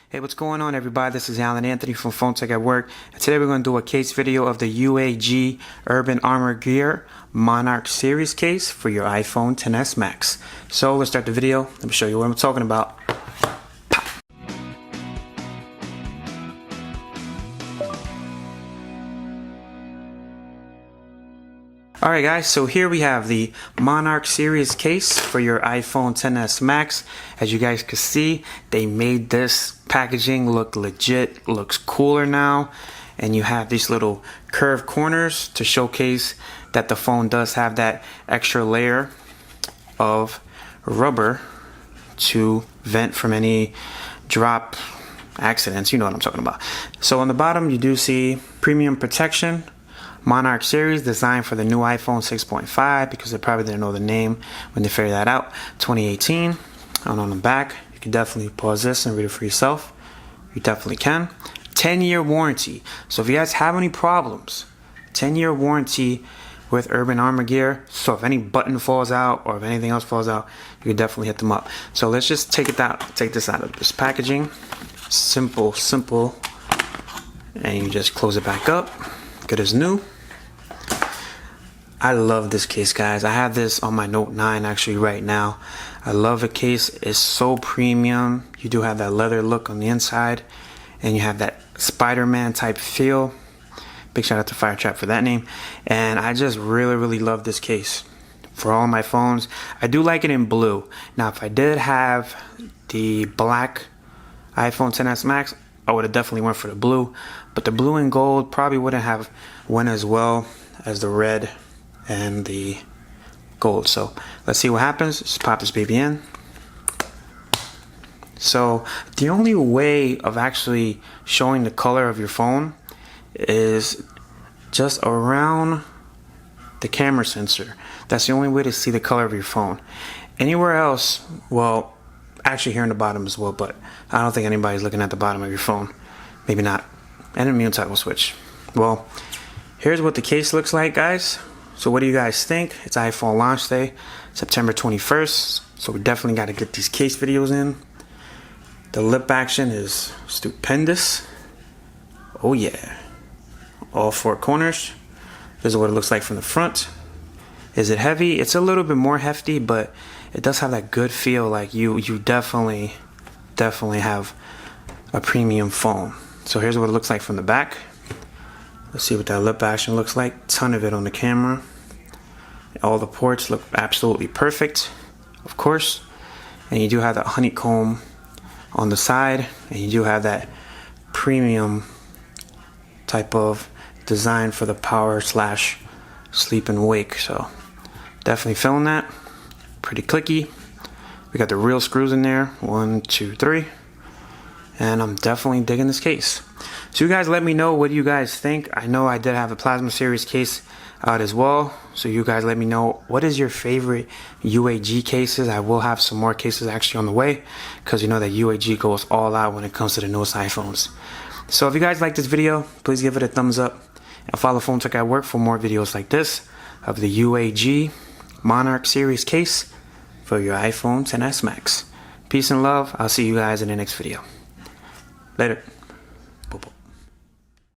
Hey, what's going on, everybody? This is Alan Anthony from Phone Tech at Work, and today we're going to do a case video of the UAG Urban Armor Gear Monarch series case for your iPhone XS Max. So let's start the video. Let me show you what I'm talking about. Alright guys, so here we have the Monarch series case for your iPhone XS Max. As you guys can see, they made this packaging look legit, looks cooler now, and you have these little curved corners to showcase that the phone does have that extra layer of rubber to vent from any drop accidents. You know what I'm talking about. So on the bottom you do see premium protection, Monarch series, designed for the new iPhone 6.5, because they probably didn't know the name when they figured that out, 2018. And on the back, you can definitely pause this and read it for yourself. You definitely can. 10-year warranty. So if you guys have any problems, 10-year warranty with Urban Armor Gear. So if any button falls out or if anything else falls out, you can definitely hit them up. So let's just take this out of this packaging. Simple. And you just close it back up. Good as new. I love this case, guys. I have this on my Note 9 actually right now. I love the case. It's so premium. You do have that leather look on the inside, and you have that Spider-Man type feel. Big shout out to Firetrap for that name. And I just really love this case for all my phones. I do like it in blue. Now if I did have the black iPhone XS Max, I would have definitely went for the blue, but the blue and gold probably wouldn't have went as well as the red and the gold. So let's see what happens. Just pop this baby in. So the only way of actually showing the color of your phone is just around the camera sensor. That's the only way to see the color of your phone. Anywhere else, well, actually here in the bottom as well, but I don't think anybody's looking at the bottom of your phone. Maybe not. And a mute toggle switch. Well, here's what the case looks like, guys. So what do you guys think? It's iPhone launch day, September 21st. So we definitely got to get these case videos in. The lip action is stupendous. Oh yeah. All four corners. This is what it looks like from the front. Is it heavy? It's a little bit more hefty, but it does have that good feel. Like you definitely have a premium phone. So here's what it looks like from the back. Let's see what that lip action looks like. Ton of it on the camera. All the ports look absolutely perfect, of course. And you do have that honeycomb on the side, and you do have that premium type of design for the power / sleep and wake. So definitely feeling that. Pretty clicky. We got the real screws in there. 1, 2, 3. And I'm definitely digging this case. So you guys let me know what you guys think. I know I did have a Plasma series case out as well. So you guys let me know, what is your favorite UAG cases? I will have some more cases actually on the way, because you know that UAG goes all out when it comes to the newest iPhones. So if you guys like this video, please give it a thumbs up. And follow Phone Tech at Work for more videos like this of the UAG Monarch series case for your iPhone XS Max. Peace and love. I'll see you guys in the next video. Later.